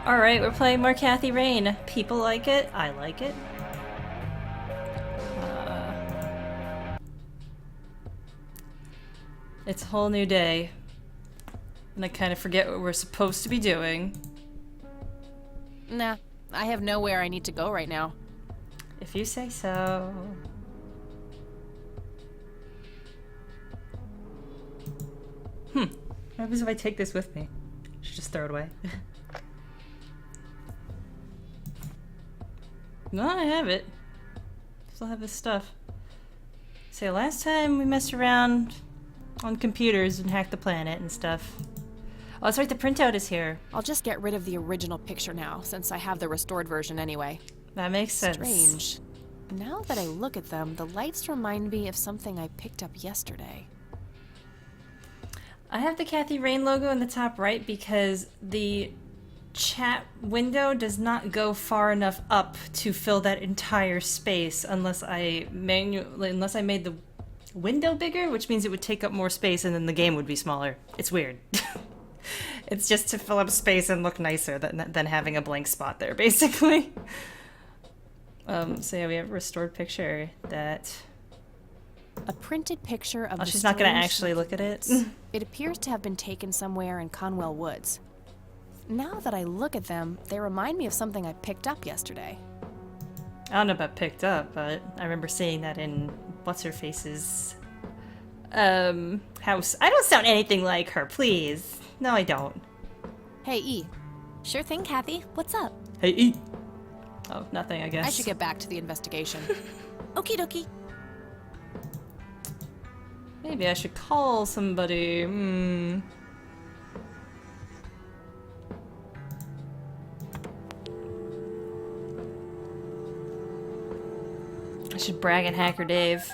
Alright, we're playing more Kathy Rain. People like it. I like it. It's a whole new day. And I kind of forget what we're supposed to be doing. Nah, I have nowhere I need to go right now. If you say so. What happens if I take this with me? Should just throw it away. No, I have it. Still have this stuff. Say, last time we messed around on computers and hacked the planet and stuff. Oh, that's right, the printout is here. I'll just get rid of the original picture now, since I have the restored version anyway. That makes sense. Strange. Now that I look at them, the lights remind me of something I picked up yesterday. I have the Kathy Rain logo in the top right because the chat window does not go far enough up to fill that entire space unless I made the window bigger, which means it would take up more space and then the game would be smaller. It's weird. It's just to fill up space and look nicer than having a blank spot there, basically. So yeah, we have a restored picture that... A printed picture of Oh, the she's not gonna strange actually look at it. It appears to have been taken somewhere in Conwell Woods. Now that I look at them, they remind me of something I picked up yesterday. I don't know about picked up, but I remember seeing that in What's-Her-Face's house. I don't sound anything like her, please. No, I don't. Hey, E. Sure thing, Kathy. What's up? Hey, eat. Oh, nothing, I guess. I should get back to the investigation. Okie dokie. Maybe I should call somebody. I should brag at Hacker Dave.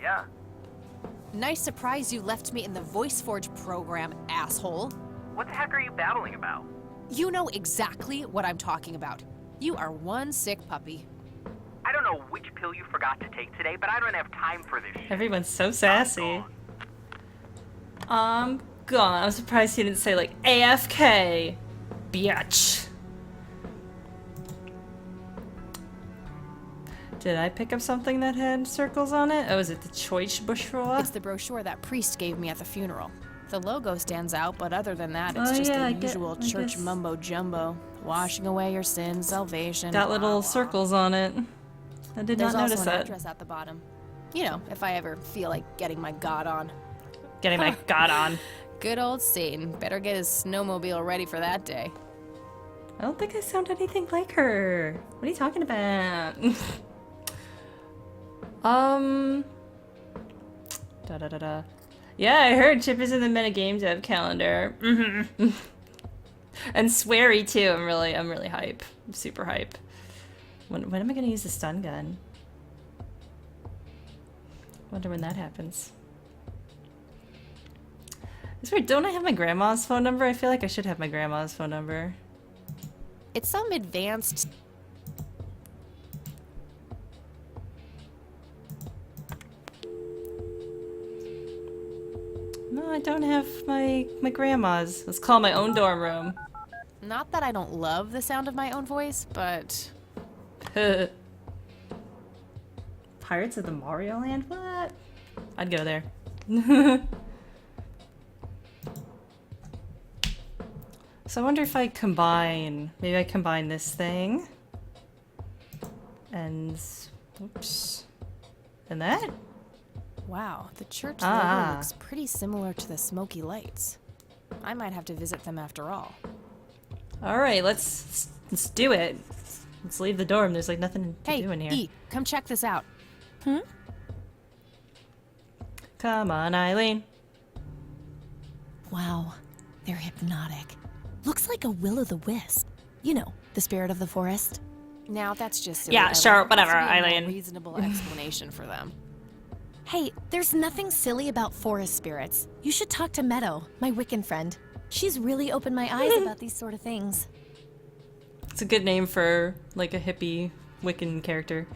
Yeah. Nice surprise you left me in the VoiceForge program, asshole. What the heck are you babbling about? You know exactly what I'm talking about. You are one sick puppy. I don't know which pill you forgot to take today, but I don't have time for this shit. Everyone's so sassy. I'm gone. I'm surprised he didn't say, like, AFK. Biatch. Did I pick up something that had circles on it? Oh, is it the choice brochure? It's the brochure that priest gave me at the funeral. The logo stands out, but other than that, it's Oh, just yeah, the usual I church guess. mumbo jumbo. Washing away your sins, salvation. Got blah, little blah. circles on it. I did There's not also notice an that. address at the bottom. You know, if I ever feel like getting my god on. Getting my god on. Good old Satan. Better get his snowmobile ready for that day. I don't think I sound anything like her. What are you talking about? Da da da da. Yeah, I heard Chip is in the metagame dev calendar. And sweary too. I'm really hype. I'm super hype. When am I gonna use the stun gun? Wonder when that happens. It's weird. Don't I have my grandma's phone number? I feel like I should have my grandma's phone number. It's some advanced... No, I don't have my grandma's. Let's call my own dorm room. Not that I don't love the sound of my own voice, but... Pirates of the Mario Land? What? I'd go there. So I wonder if I combine... Maybe I combine this thing. And... Oops. And that? Wow, the church Ah. logo looks pretty similar to the smoky lights. I might have to visit them after all. Alright, let's do it. Let's leave the dorm. There's like nothing to Hey, do in here. E, come check this out. Come on, Eileen. Wow, they're hypnotic. Looks like a will-o'-the-wisp. You know, the spirit of the forest. Now that's just silly. Yeah, Eileen. sure, whatever, Let's need a more Eileen. reasonable explanation for them. Hey, there's nothing silly about forest spirits. You should talk to Meadow, my Wiccan friend. She's really opened my eyes about these sort of things. It's a good name for like a hippie Wiccan character.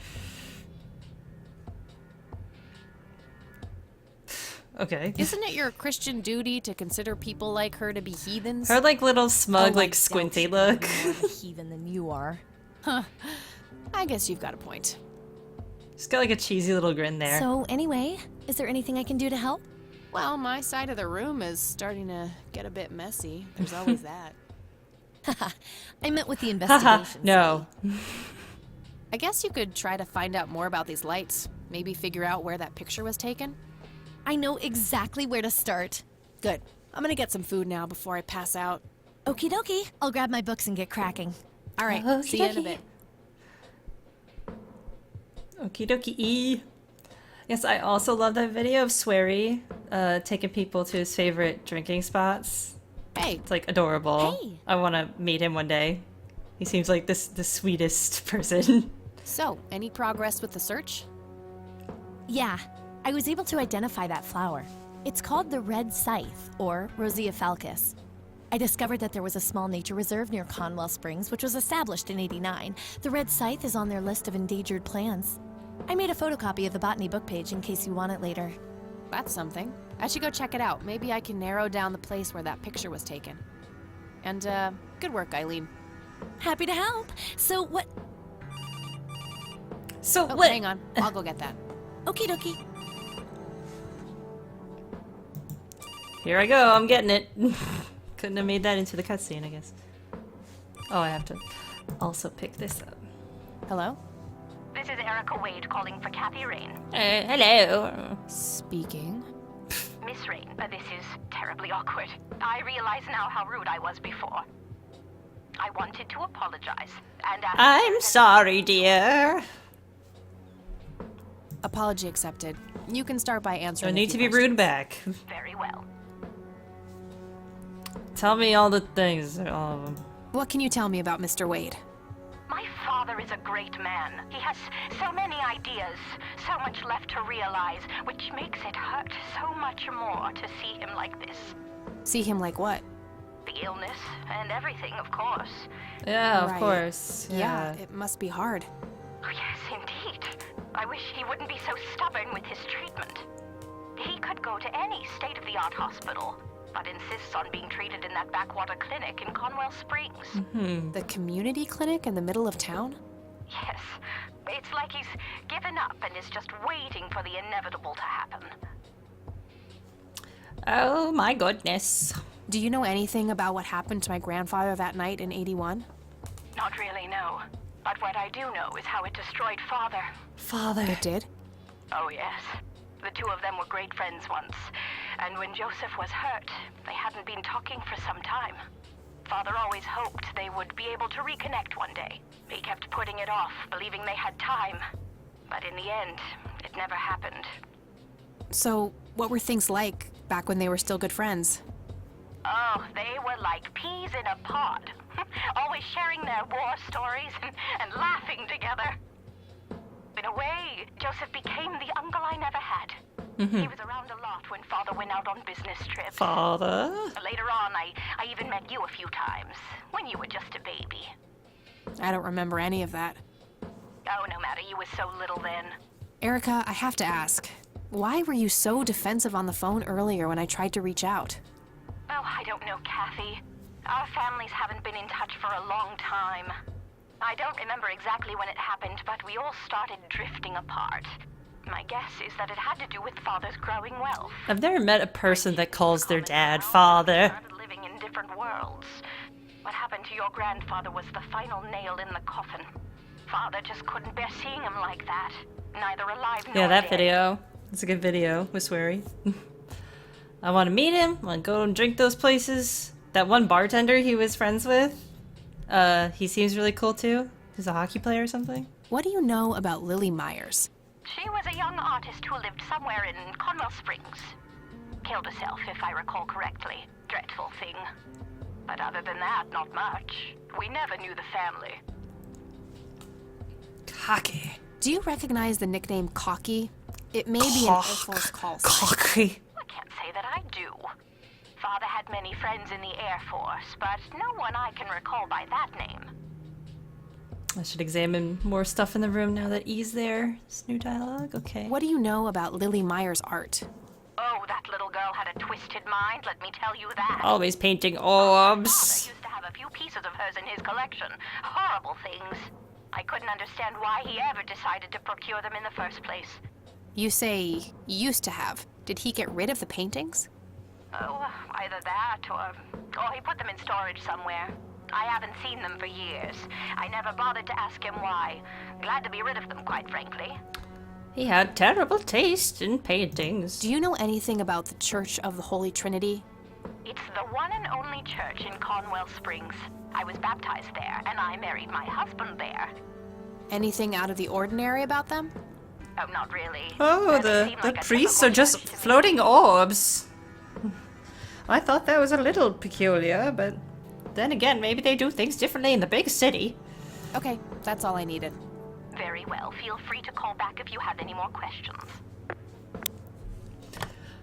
Okay. Isn't it your Christian duty to consider people like her to be heathens? Her like little smug, Oh, I like doubt squinty she's look. more of a heathen than you are. I guess you've got a point. She's got like a cheesy little grin there. So anyway, is there anything I can do to help? Well, my side of the room is starting to get a bit messy. There's always that. I meant with the Haha, investigation. no. I guess you could try to find out more about these lights. Maybe figure out where that picture was taken. I know exactly where to start. Good. I'm gonna get some food now before I pass out. Okie dokie. I'll grab my books and get cracking. All right, Okie see you in a dokie. bit. Okie dokie. Yes, I also love that video of Swery taking people to his favorite drinking spots. Hey, It's like adorable. Hey. I want to meet him one day. He seems like the sweetest person. so, any progress with the search? Yeah, I was able to identify that flower. It's called the red scythe, or Rosea falcus. I discovered that there was a small nature reserve near Conwell Springs, which was established in '89. The red scythe is on their list of endangered plants. I made a photocopy of the botany book page in case you want it later. That's something. I should go check it out. Maybe I can narrow down the place where that picture was taken. And, good work, Eileen. Happy to help. So what? So Oh, what? hang on. I'll go get that. Okie dokie. Here I go. I'm getting it. Couldn't have made that into the cutscene, I guess. Oh, I have to also pick this up. Hello? This is Erica Wade calling for Kathy Rain. Hello. Speaking. Miss Rain, this is terribly awkward. I realize now how rude I was before. I wanted to apologize and ask. I'm sorry, dear. Apology accepted. You can start by answering. Don't a need to few be questions. rude back. Very well. Tell me all the things, all of them. What can you tell me about Mr. Wade? My father is a great man. He has so many ideas, so much left to realize, which makes it hurt so much more to see him like this. See him like what? The illness and everything, of course. Yeah, of Right. course. Yeah, it must be hard. Oh, yes, indeed. I wish he wouldn't be so stubborn with his treatment. He could go to any state-of-the-art hospital, but insists on being treated in that backwater clinic in Conwell Springs. The community clinic in the middle of town? Yes, it's like he's given up and is just waiting for the inevitable to happen. Oh my goodness. Do you know anything about what happened to my grandfather that night in '81? Not really, no. But what I do know is how it destroyed Father. Father. It did? Oh, yes. The two of them were great friends once. And when Joseph was hurt, they hadn't been talking for some time. Father always hoped they would be able to reconnect one day. He kept putting it off, believing they had time. But in the end, it never happened. So, what were things like back when they were still good friends? Oh, they were like peas in a pod. Always sharing their war stories and laughing together. In a way, Joseph became the uncle I never had. He was around a lot when Father went out on business trips. Father. Later on, I even met you a few times, when you were just a baby. I don't remember any of that. Oh, no matter, you were so little then. Erica, I have to ask. Why were you so defensive on the phone earlier when I tried to reach out? Oh, I don't know, Kathy. Our families haven't been in touch for a long time. I don't remember exactly when it happened, but we all started drifting apart. My guess is that it had to do with Father's growing wealth. I've never met a person that calls their Calling dad around, father. Started living in different worlds. What happened to your grandfather was the final nail in the coffin. Father just couldn't bear seeing him like that. Neither alive nor Yeah, that dead. video. It's a good video with Swery. I want to meet him. I want to go and drink those places. That one bartender he was friends with, he seems really cool too. He's a hockey player or something. What do you know about Lily Myers? She was a young artist who lived somewhere in Conwell Springs. Killed herself, if I recall correctly. Dreadful thing. But other than that, not much. We never knew the family. Cocky. Do you recognize the nickname Cocky? It may be an Air Force call sign. Cocky. I can't say that I do. Father had many friends in the Air Force, but no one I can recall by that name. I should examine more stuff in the room now that E's there. This new dialogue. Okay. What do you know about Lily Myers' art? Oh, that little girl had a twisted mind, let me tell you that. Always painting My father orbs. used to have a few pieces of hers in his collection. Horrible things. I couldn't understand why he ever decided to procure them in the first place. You say used to have. Did he get rid of the paintings? Oh, either that or he put them in storage somewhere. I haven't seen them for years. I never bothered to ask him why. Glad to be rid of them, quite frankly. He had terrible taste in paintings. Do you know anything about the Church of the Holy Trinity? It's the one and only church in Conwell Springs. I was baptized there, and I married my husband there. Anything out of the ordinary about them? Oh, not really. Oh, They the seem like a priests typical are just church to me. floating orbs. I thought that was a little peculiar, but then again, maybe they do things differently in the big city. Okay, that's all I needed. Very well. Feel free to call back if you have any more questions.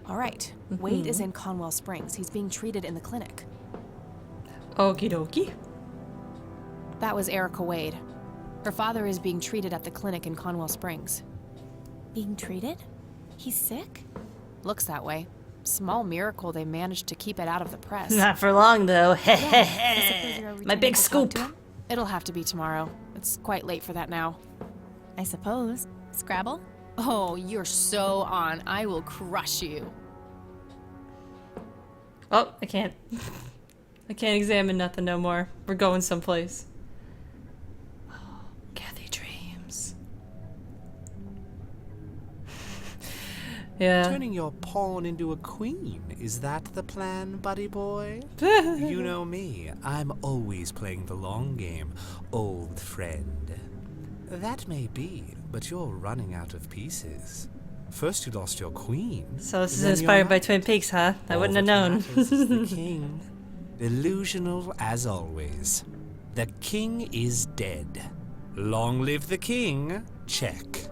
All right. Wade is in Conwell Springs. He's being treated in the clinic. Okie dokie. That was Erica Wade. Her father is being treated at the clinic in Conwell Springs. Being treated? He's sick? Looks that way. Small miracle they managed to keep it out of the press. Not for long, though. I suppose you're My returning big to talk scoop. to him? It'll have to be tomorrow. It's quite late for that now. I suppose. Scrabble? Oh, you're so on. I will crush you. Oh, I can't. I can't examine nothing no more. We're going someplace. Oh, Kathy dreams. Yeah. Turning your pawn into a queen. Is that the plan, buddy boy? You know me. I'm always playing the long game, old friend. That may be, but you're running out of pieces. First you lost your queen. So this is then you're inspired by not. Twin Peaks, huh? I All wouldn't have that known. matters is the king. Illusional as always. The king is dead. Long live the king. Check.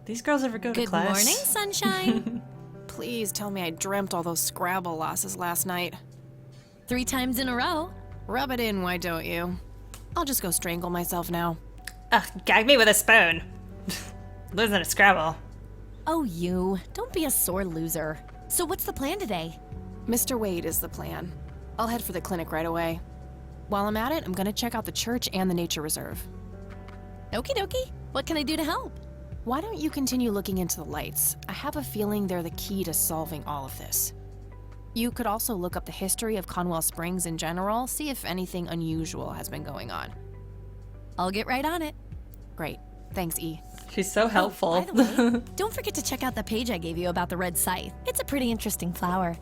These girls ever go to Good class? morning, sunshine. Please tell me I dreamt all those Scrabble losses last night. 3 times in a row. Rub it in, why don't you? I'll just go strangle myself now. Ugh, gag me with a spoon. Losing a Scrabble. Oh, you. Don't be a sore loser. So what's the plan today? Mr. Wade is the plan. I'll head for the clinic right away. While I'm at it, I'm gonna check out the church and the nature reserve. Okie dokie. What can I do to help? Why don't you continue looking into the lights? I have a feeling they're the key to solving all of this. You could also look up the history of Conwell Springs in general, see if anything unusual has been going on. I'll get right on it. Great. Thanks, E. She's so helpful. By the way, don't forget to check out the page I gave you about the red scythe. It's a pretty interesting flower.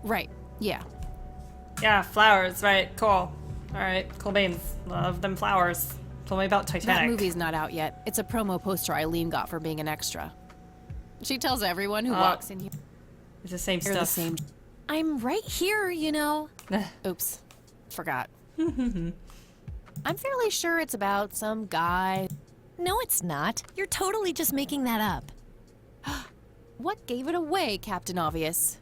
Right. Yeah. Yeah, flowers, right, cool. Alright, cool beans. Love them flowers. Tell me about Titanic. That movie's not out yet. It's a promo poster Eileen got for being an extra. She tells everyone who walks in here It's the same they're stuff. the same. I'm right here, you know. Oops. Forgot. I'm fairly sure it's about some guy. No, it's not. You're totally just making that up. What gave it away, Captain Obvious?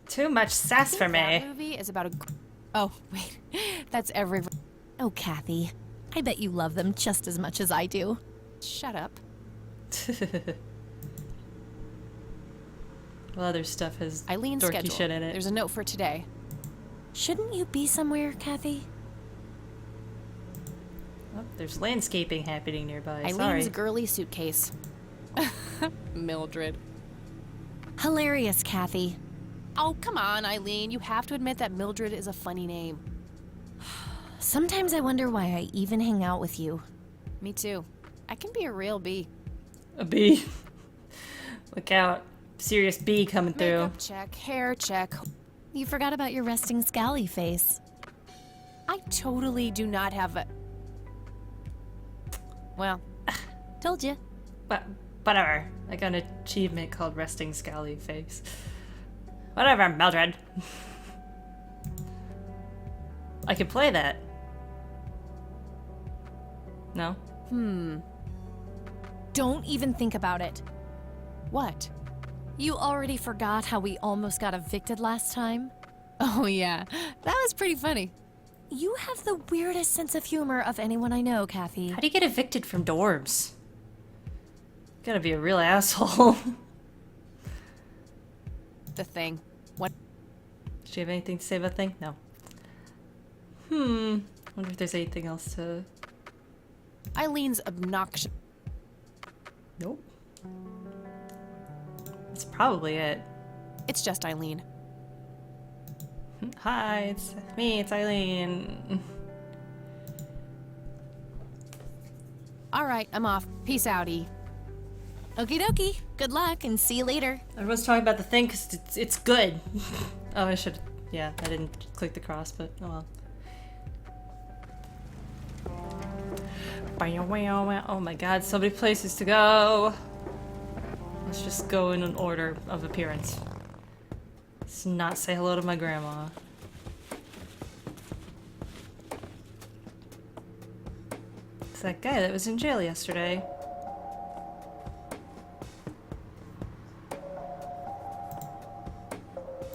Too much sass for That me. movie is about a. Oh, wait. That's every. Oh, Kathy. I bet you love them just as much as I do. Shut up. Well, other stuff has Eileen's dorky schedule. shit in it. There's a note for today. Shouldn't you be somewhere, Kathy? Oh, there's landscaping happening nearby. Eileen's Sorry. girly suitcase. Mildred. Hilarious, Kathy. Oh, come on, Eileen. You have to admit that Mildred is a funny name. Sometimes I wonder why I even hang out with you. Me too. I can be a real bee. A bee. Look out. Serious bee coming through. Makeup check, hair check. You forgot about your resting scally face. I totally do not have a. Well, Told you. But whatever. I got an achievement called Resting Scally Face. Whatever, Mildred. I could play that. No? Don't even think about it. what? You already forgot how we almost got evicted last time? Oh, yeah. That was pretty funny. You have the weirdest sense of humor of anyone I know, Kathy. How do you get evicted from dorms? Gotta be a real asshole. The thing. What? Do you have anything to say about Thing? No. Wonder if there's anything else to... Eileen's obnoxious. Nope. That's probably it. It's just Eileen. Hi, it's me, it's Eileen. All right, I'm off. Peace outie. Okie dokie. Good luck and see you later. Everyone's talking about the thing because it's good. Oh, I should... Yeah, I didn't click the cross, but oh well. Oh my god, so many places to go. Let's just go in an order of appearance. Let's not say hello to my grandma. It's that guy that was in jail yesterday.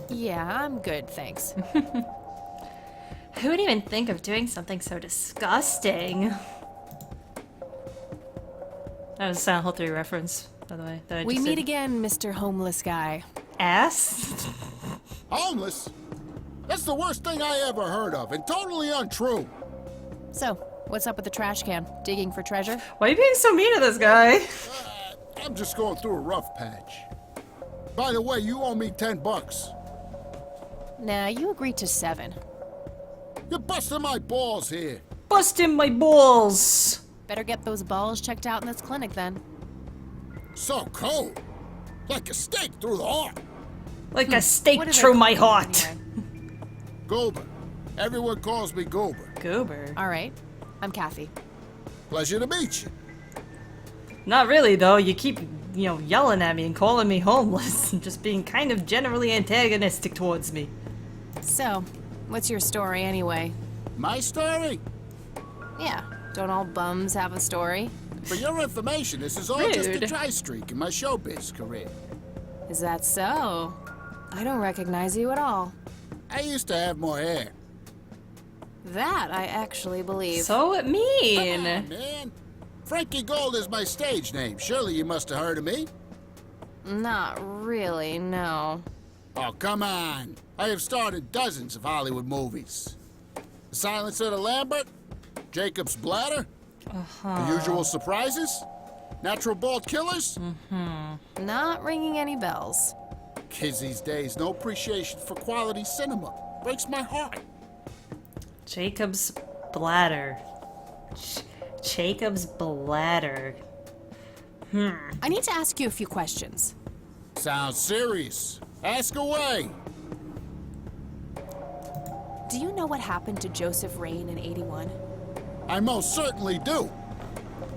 Yeah, I'm good, thanks. Who would even think of doing something so disgusting? That was a Silent Hill 3 reference, by the way. That I We just meet did. again, Mr. Homeless Guy. Ass? Homeless? That's the worst thing I ever heard of, and totally untrue. So, what's up with the trash can? Digging for treasure? Why are you being so mean to this guy? I'm just going through a rough patch. By the way, you owe me $10. Nah, you agreed to 7. You're busting my balls here. Busting my balls! Better get those balls checked out in this clinic then. So cold. Like a stake through the heart. Like a stake What do they through my call it heart. anyway? Goober. Everyone calls me Goober. Goober. All right, I'm Kathy. Pleasure to meet you. Not really, though. You keep, yelling at me and calling me homeless and just being kind of generally antagonistic towards me. So, what's your story anyway? My story? Yeah, don't all bums have a story? For your information, this is all just a Rude. dry streak in my showbiz career. Is that so? I don't recognize you at all. I used to have more hair. That I actually believe. So mean. Come on, man. Frankie Gold is my stage name. Surely you must have heard of me. Not really, no. Oh, come on. I have starred in dozens of Hollywood movies. The Silence of the Lambert, Jacob's Bladder, The Usual Surprises, Natural Born Killers. Not ringing any bells. Kids these days, no appreciation for quality cinema. Breaks my heart. Jacob's bladder. Jacob's bladder. I need to ask you a few questions. Sounds serious. Ask away. Do you know what happened to Joseph Rain in 81? I most certainly do.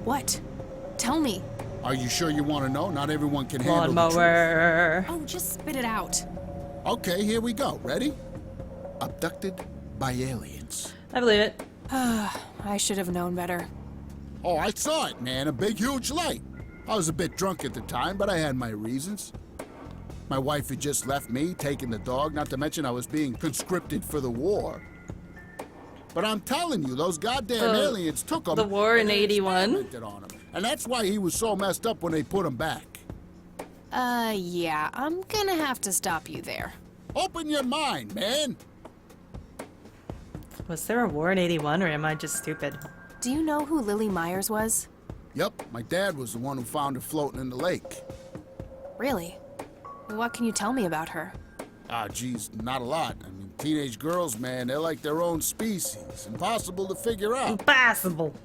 What? Tell me. Are you sure you want to know? Not everyone can handle the truth. Lawnmower. Oh, just spit it out. Okay, here we go. Ready? Abducted by aliens. I believe it. I should have known better. Oh, I saw it, man. A big, huge light. I was a bit drunk at the time, but I had my reasons. My wife had just left me, taking the dog, not to mention I was being conscripted for the war. But I'm telling you, those goddamn aliens took him. the war in and they 81? experimented on him. And that's why he was so messed up when they put him back. Yeah, I'm gonna have to stop you there. Open your mind, man. Was there a war in 81 or am I just stupid? Do you know who Lily Myers was? Yep, my dad was the one who found her floating in the lake. Really? What can you tell me about her? Ah, geez, not a lot. I mean, teenage girls, man, they're like their own species. Impossible to figure out. Impossible.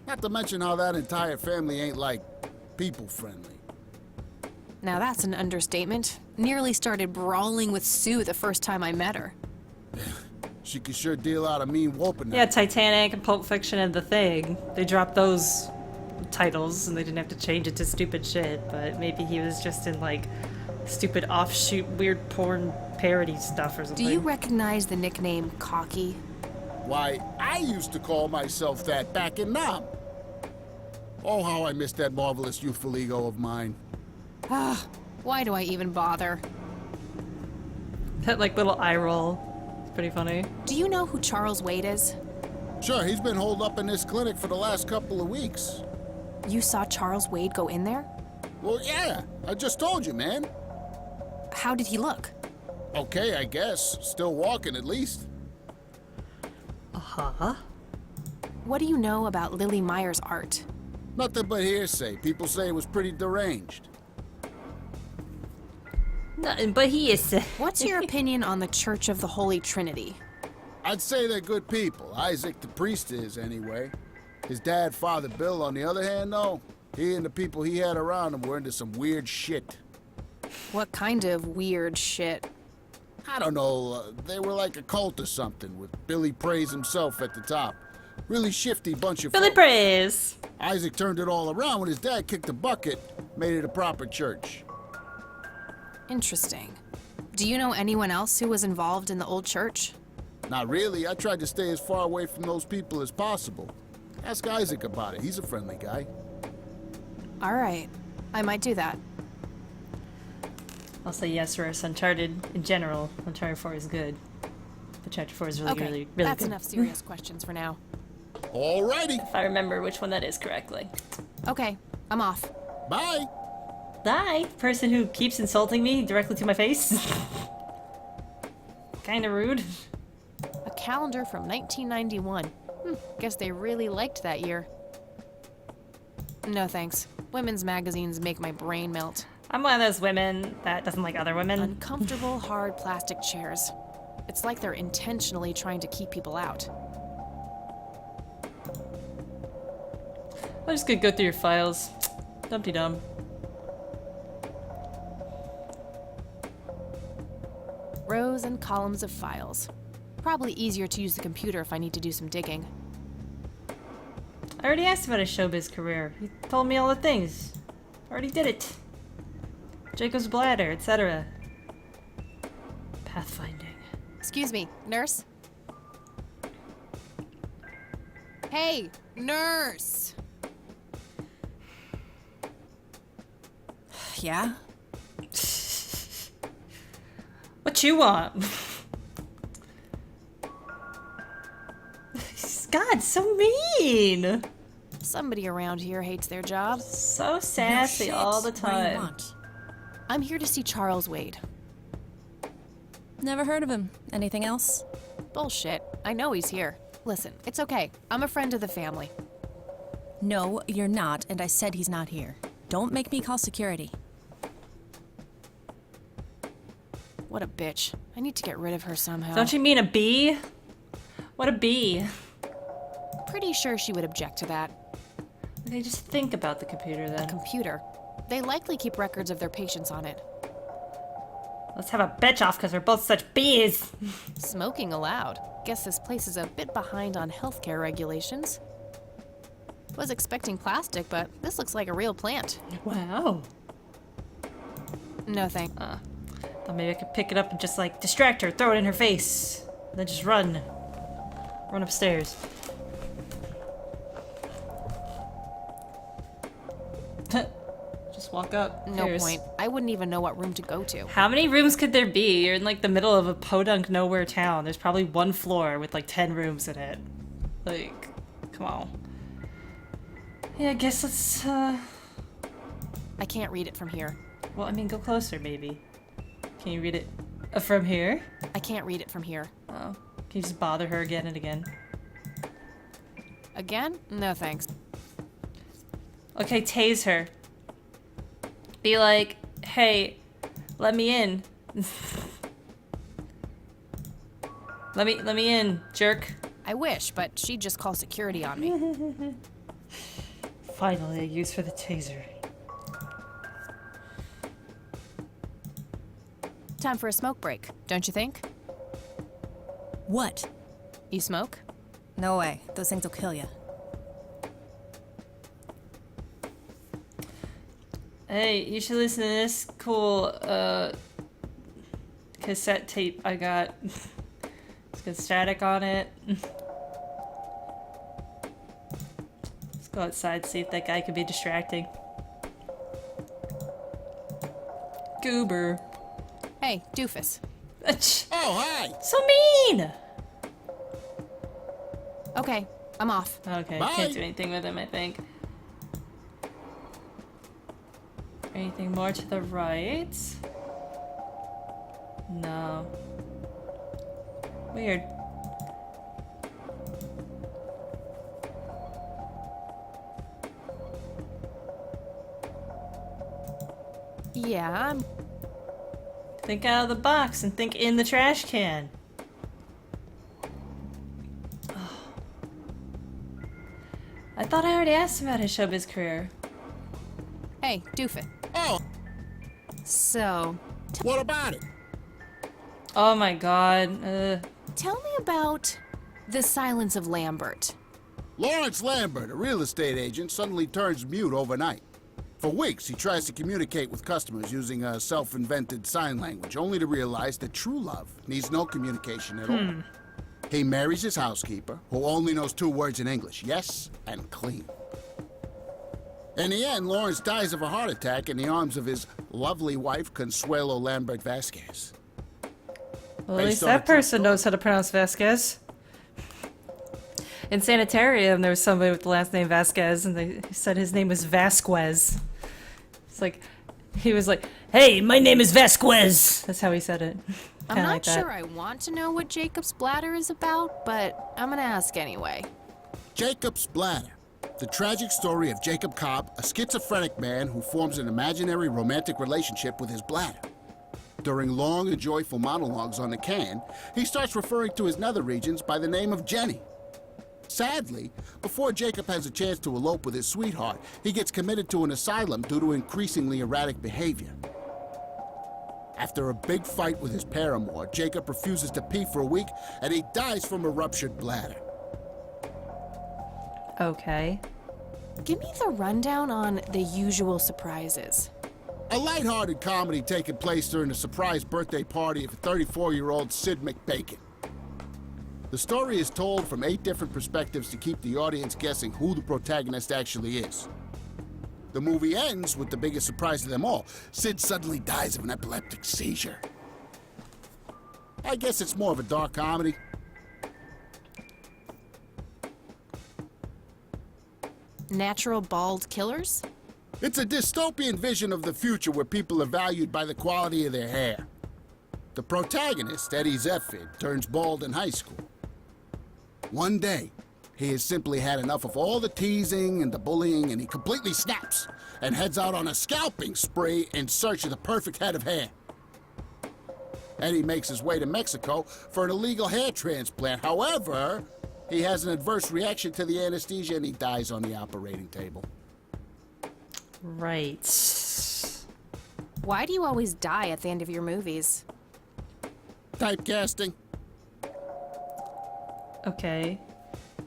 Not to mention how that entire family ain't, like, people-friendly. Now that's an understatement. Nearly started brawling with Sue the first time I met her. She could sure deal out a mean whooping. Yeah, Titanic and Pulp Fiction and The Thing. They dropped those titles and they didn't have to change it to stupid shit, but maybe he was just in like stupid offshoot weird porn parody stuff or something. Do you recognize the nickname Cocky? Why, I used to call myself that back in Nam. Oh, how I miss that marvelous youthful ego of mine. Why do I even bother? That like little eye roll. pretty funny. Do you know who Charles Wade is? Sure, he's been holed up in this clinic for the last couple of weeks. You saw Charles Wade go in there? Well, yeah, I just told you, man. How did he look? Okay, I guess. Still walking, at least. Uh-huh. What do you know about Lily Meyer's art? Nothing but hearsay. People say it was pretty deranged. Nothing but he is. What's your opinion on the Church of the Holy Trinity? I'd say they're good people. Isaac the priest is, anyway. His dad, Father Bill, on the other hand, though, he and the people he had around him were into some weird shit. What kind of weird shit? I don't know, they were like a cult or something, with Billy Praise himself at the top. Really shifty bunch of Billy folk. Praise. Isaac turned it all around when his dad kicked the bucket, made it a proper church. Interesting. Do you know anyone else who was involved in the old church? Not really. I tried to stay as far away from those people as possible. Ask Isaac about it. He's a friendly guy. All right. I might do that. I'll say yes for us. Uncharted in general. Uncharted 4 is good. But Chapter 4 is really, Okay, really that's good. enough serious questions for now. Alrighty. If I remember which one that is correctly. Okay, I'm off. Bye. Die, person who keeps insulting me directly to my face. Kinda rude. A calendar from 1991. Guess they really liked that year. No thanks. Women's magazines make my brain melt. I'm one of those women that doesn't like other women. Uncomfortable, hard plastic chairs. It's like they're intentionally trying to keep people out. I'm just gonna go through your files. Dumpty dum. Rows and columns of files. Probably easier to use the computer if I need to do some digging. I already asked about his showbiz career. He told me all the things. Already did it. Jacob's bladder, etc. Pathfinding. Excuse me, nurse? Hey, nurse! Yeah? What you want? God, so mean. Somebody around here hates their job. So sassy all the What do you time. want? I'm here to see Charles Wade. Never heard of him. Anything else? Bullshit. I know he's here. Listen, it's okay. I'm a friend of the family. No, you're not, and I said he's not here. Don't make me call security. What a bitch. I need to get rid of her somehow. Don't you mean a bee? What a bee. Pretty sure she would object to that. Okay, just think about the computer then. Computer. They likely keep records of their patients on it. Let's have a bitch off because we're both such bees. Smoking allowed. Guess this place is a bit behind on healthcare regulations. Was expecting plastic, but this looks like a real plant. Wow. No thank. Thought maybe I could pick it up and just like distract her, throw it in her face, and then just run. Run upstairs. Just walk up. No Stairs. point. I wouldn't even know what room to go to. How many rooms could there be? You're in like the middle of a podunk nowhere town. There's probably one floor with like 10 rooms in it. Like, come on. Yeah, I guess let's, I can't read it from here. well, I mean, go closer, maybe. Can you read it from here? I can't read it from here. Oh. Can you just bother her again and again? Again? No thanks. Okay, tase her. Be like, hey, let me in. let me in, jerk. I wish, but she'd just call security on me. Finally, a use for the taser. Time for a smoke break, don't you think? What? You smoke? No way. Those things will kill you. Hey, you should listen to this cool cassette tape I got. It's got static on it. Let's go outside, see if that guy could be distracting. Goober. Hey, doofus. Oh, Oh, hi. So mean! Okay, I'm off. Okay, Bye. can't do anything with him, I think. Anything more to the right? No. Weird. Yeah, I'm Think out of the box and think in the trash can. Oh. I thought I already asked him about his showbiz career. Hey, Doofus. Oh, So, what about it? Oh my god. tell me about the silence of Lambert. Lawrence Lambert, a real estate agent, suddenly turns mute overnight. For weeks, he tries to communicate with customers using a self-invented sign language, only to realize that true love needs no communication at all. He marries his housekeeper, who only knows 2 words in English, yes and clean. In the end, Lawrence dies of a heart attack in the arms of his lovely wife, Consuelo Lambert Vasquez. Well, at Based least on a that true person knows how to pronounce Vasquez. In Sanitarium, there was somebody with the last name Vasquez, and they said his name was Vasquez. It's like, he was like, "Hey, my name is Vasquez." That's how he said it. I'm Kinda not like that. sure I want to know what Jacob's bladder is about, but I'm gonna ask anyway. Jacob's Bladder. The tragic story of Jacob Cobb, a schizophrenic man who forms an imaginary romantic relationship with his bladder. During long and joyful monologues on the can, he starts referring to his nether regions by the name of Jenny. Sadly, before Jacob has a chance to elope with his sweetheart, he gets committed to an asylum due to increasingly erratic behavior. After a big fight with his paramour, Jacob refuses to pee for a week, and he dies from a ruptured bladder. Okay. Give me the rundown on The Usual Surprises. A lighthearted comedy taking place during the surprise birthday party of 34-year-old Sid McBacon. The story is told from 8 different perspectives to keep the audience guessing who the protagonist actually is. The movie ends with the biggest surprise of them all. Sid suddenly dies of an epileptic seizure. I guess it's more of a dark comedy. Natural Bald Killers? It's a dystopian vision of the future where people are valued by the quality of their hair. The protagonist, Eddie Zephyr, turns bald in high school. One day, he has simply had enough of all the teasing and the bullying, and he completely snaps and heads out on a scalping spree in search of the perfect head of hair. Eddie makes his way to Mexico for an illegal hair transplant. However, he has an adverse reaction to the anesthesia and he dies on the operating table. Right. Why do you always die at the end of your movies? Typecasting. Okay.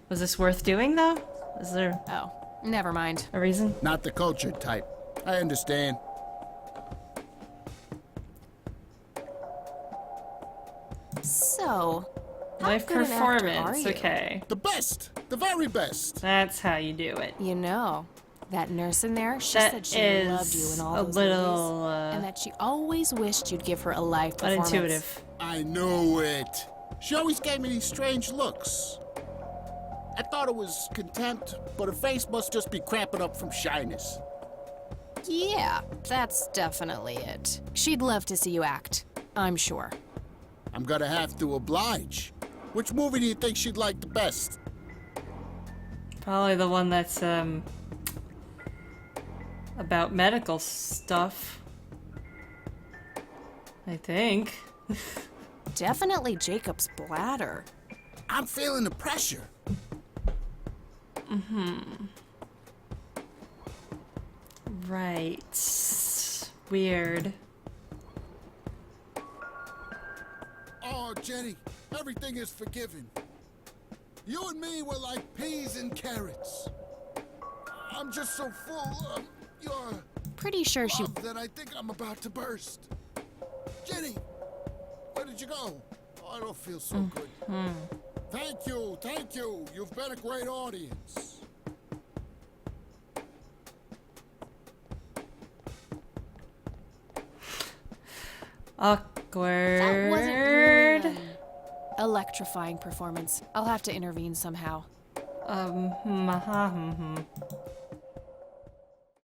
Was this worth doing, though? Is there Oh, never mind. a reason? Not the cultured type. I understand. So, how Life good an actor are performance. you? Okay. The best. The very best. That's how you do it. You know, that nurse in there, she That said she is loved you in all a those little, movies, and that she always wished you'd give her a live performance. Unintuitive. I knew it. She always gave me these strange looks. I thought it was contempt, but her face must just be cramping up from shyness. Yeah, that's definitely it. She'd love to see you act, I'm sure. I'm gonna have to oblige. Which movie do you think she'd like the best? Probably the one that's, about medical stuff. I think. Definitely Jacob's bladder. I'm feeling the pressure. Right. Weird. Oh, Jenny, everything is forgiven. You and me were like peas and carrots. I'm just so full of your Pretty sure she. love that I think I'm about to burst. Jenny, where did you go? Oh, I don't feel so good. Thank you, thank you. You've been a great audience. That wasn't really, Awkward. Electrifying performance. I'll have to intervene somehow.